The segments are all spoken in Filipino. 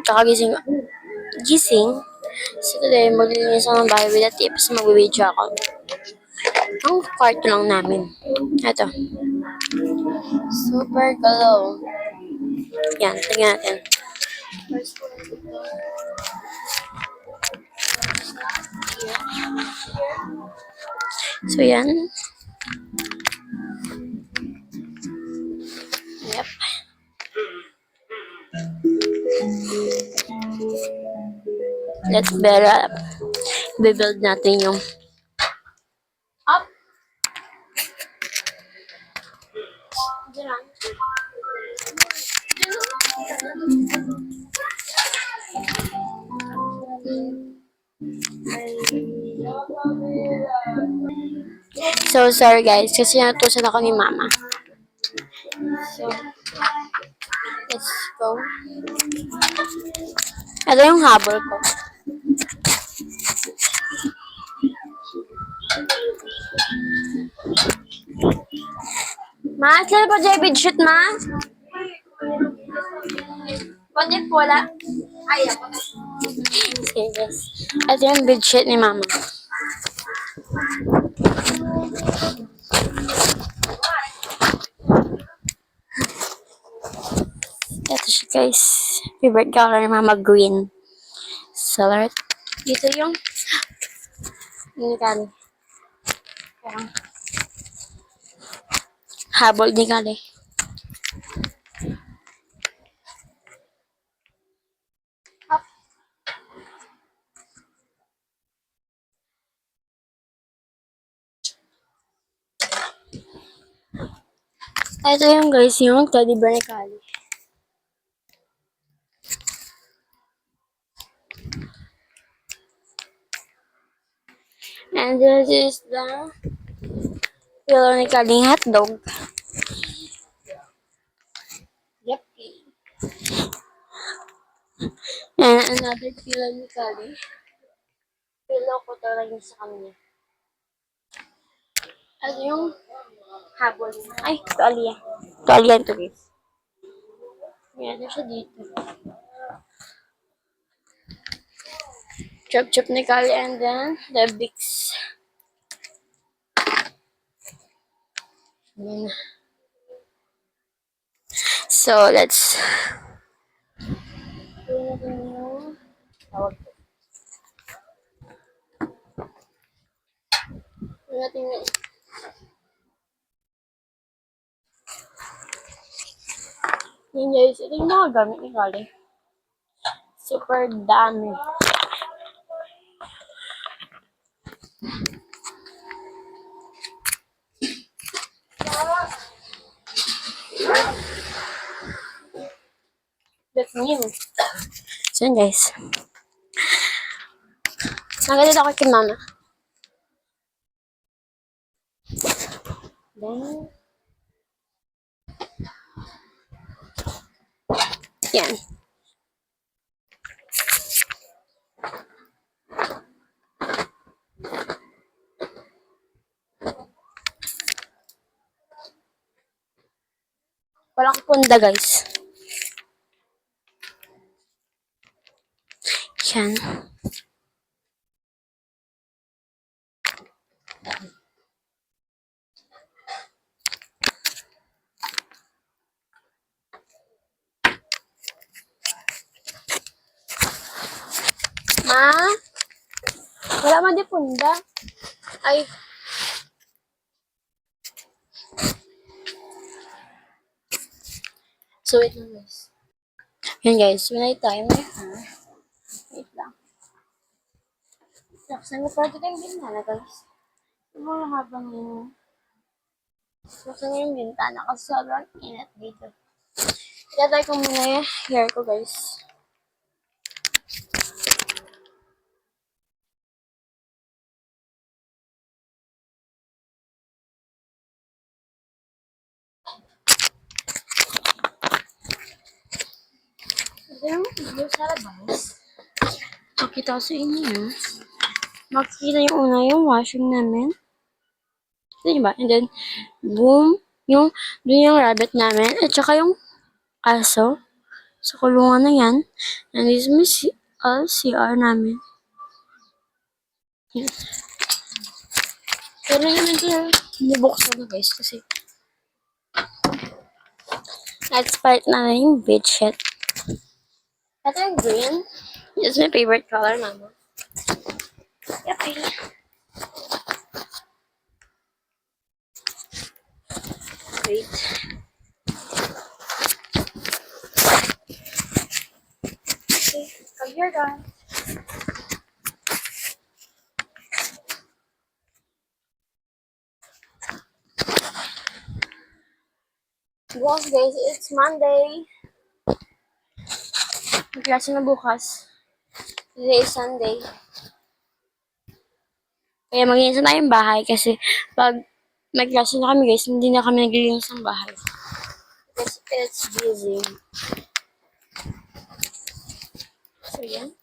Tsaka gising. So today, maglilinis ako ng bahay with the tips. Mag-video ako. Ang kwarto lang namin. Ito. Super glow. Yan, tingnan natin. So yan. Yep. Let's build natin yung up. So sorry guys, kasi natusan ako ni mama. So, let's go. Ito yung habol ko. Ma, saan pa dyan bedsheet, ma? Pwede po wala. Ay, ako. Okay, guys. Ito yung bedsheet ni mama. Ito siya, guys. Favorite color ni mama, green. So, dito yung ini kali. Parang habol ni kali. Up. Ito yung guys, yung teddy bear ni kali. And this is the pillow ni kaling hotdog. Yep. And another pillow ni Kali. Pillow ko talaga sa kanya. Ano yung habol? Ay, tuwalya. Tuwalya ito guys. Meron siya dito. Chop ni Kali and then the Bix. So, let's yun guys, ito yung mga gamit ni Kali. Super dami. That's new. So yun guys. Nagalito ako kay mama. Then, yan. Walang punda guys. Yan. Ma? Wala man di punda. Ay. So, wait lang guys. Yan guys, when I tie my hair. Wait lang. Laksan mo para kita yung bintana guys. Yung mga habang yung laksan mo yung bintana kasi sobrang init dito. Itatay ko muna yung hair ko guys. Ito yung video sa labas. Pakita ko sa inyo. Makikita yung una yung washing namin. Ito ba? And then, boom. Dun yung rabbit namin. At saka yung aso. sa kulungan na yan. And this is CR namin. Yan. Pero yun ito nabuksan na guys kasi let's part na yung bedsheet. Ito yung green. It's my favorite color, mama. Yep. Wait. Okay, come here, guys. Bukas, guys, it's Monday. Klase na bukas. Today is Sunday. Kaya mag-iinsa na yung bahay kasi pag may klase na kami, guys, hindi na kami naglilinis ng bahay. Because it's busy. So, yan.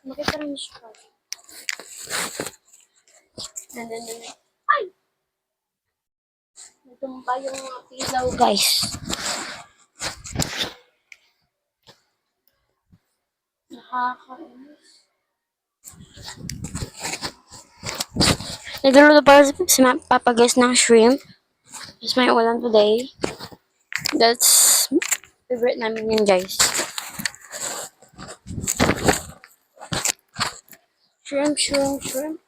Makita rin siya. Ay! Natumba yung mga pilaw, guys. Nakakainis. Nagluluto para si Papa, guys, ng shrimp. It's my ulam today. That's favorite namin yun, guys. Shrimp, shrimp, shrimp.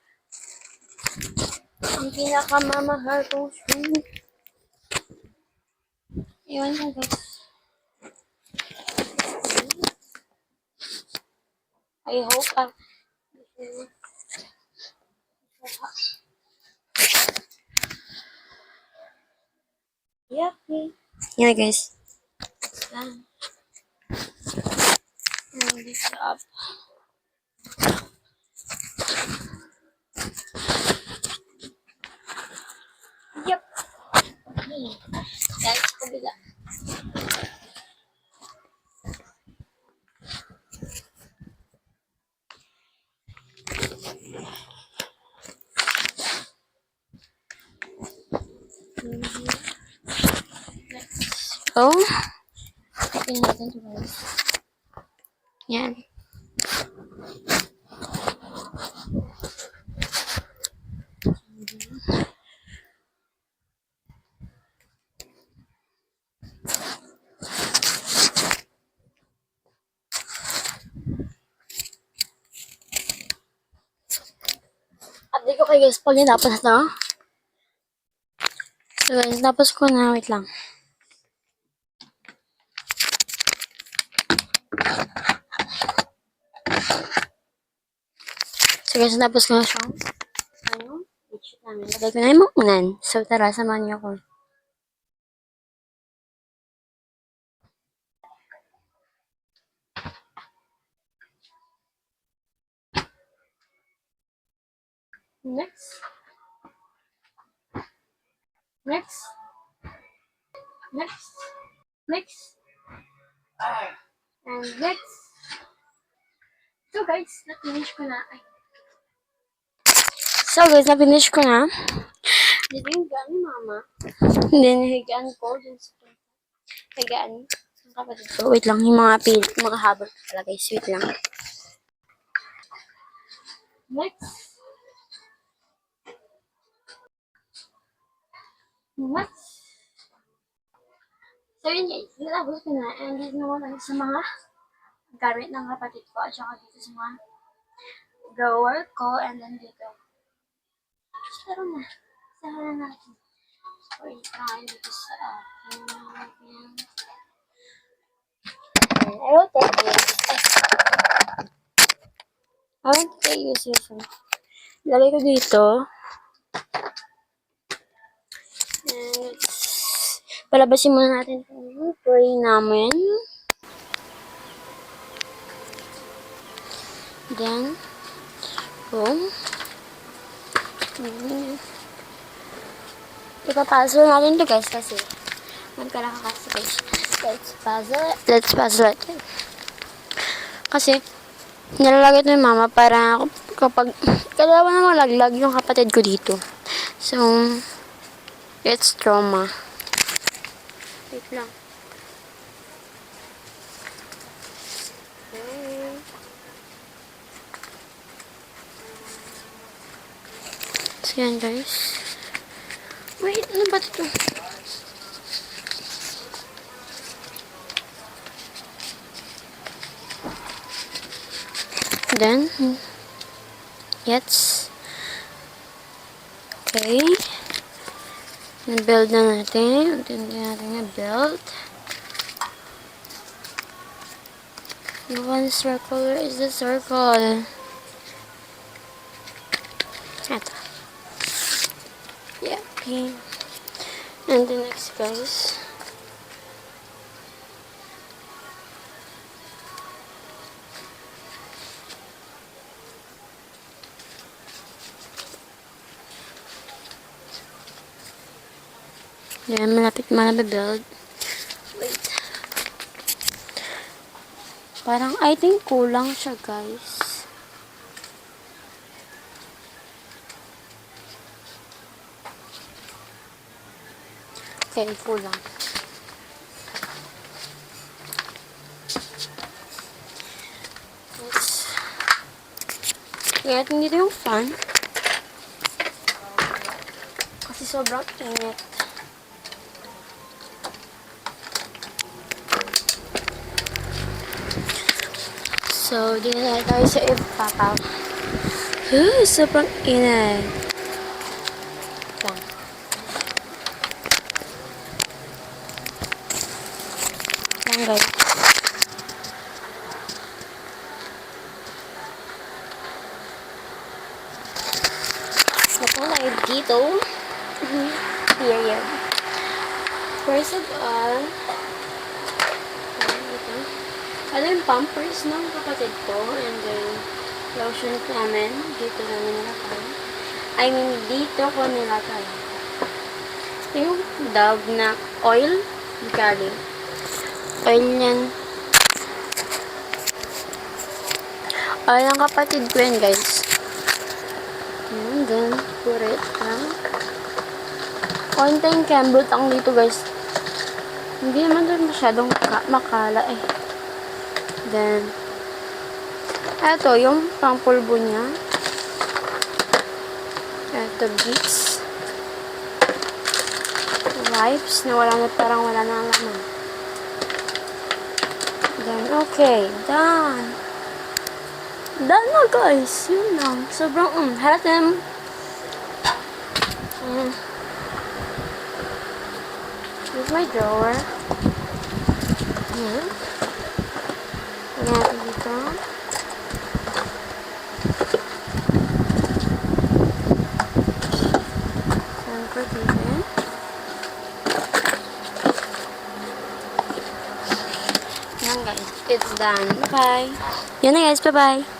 Ang pinakamamahal kong shrimp. Iwan na, guys. I hope yucky. Yeah, guys. And this up. Yep. Guys, kabila. So, open natin ito, guys. Yan. Update ko kayo, guys, pag natapos na ito. So, guys, tapos ko na. Wait lang. So, guys, tapos ko na siya. Ano? Bedsheet namin. Lagay ko na yung makunan. So, tara, samahan niyo ako. Next. Next. Next. Next. And next. So, guys, na-finish ko na. Ay. So, guys, na-finish ko na. Dito yung higaan ni Mama. Then, higaan ko. Dun sa higaan. Kapatid ko. Wait lang, yung mga habol pala, guys. Wait lang. Next. Next. So, yun guys. Natapos ko na. And dito naman tayo sa mga gamit ng kapatid ko. At saka dito sa mga drawer ko. And then dito. Pero na. Sara natin. Wait lang. Dito sa akin. I will take this. I will take this. Lagay ko dito. And palabasin muna natin yung tray namin. Then, boom. Ipapasol natin ito guys kasi magkalakakas guys. Let's puzzle it. Kasi, nilalagay ito ni Mama para kapag kailangan na malaglag yung kapatid ko dito. So, It's trauma. Wait lang. Okay. So, yan guys. Wait, ano ba ito? Then, yes. Okay. Na-build na natin. Unti-unti natin na-build. You want circle? Where is the circle? Ito. Yeah, okay. And the next, guys. Yan, malapit build. Wait. Parang, I think kulang siya, guys. Okay, kulang. Let's kaya dito yung fan. Kasi sobrang init. So, dito na tayo sa ipapaw. Sobrang init. Yan. Yan, guys. Napang tayo dito. Period. First of all, ano yung pampers ng kapatid ko, and then lotion namin, dito namin nilakay. I mean, dito ko nilakay. Ito yung Dove na oil, galing. Oil yan. Oil ng kapatid ko yan, guys. And then, purit lang. Konting Cambot ang dito, guys. Hindi naman doon masyadong makala eh. Then, eto, yung pangpulbo niya. Eto, Beats. Wipes na parang wala na ang laman. Then, okay. Done. Done na, guys. Yun lang. Sobrang, halat na. Here's my drawer. Yan. Natin dito. Saan ko dito? Yan guys, it's done. Bye-bye. Yan na guys, bye-bye.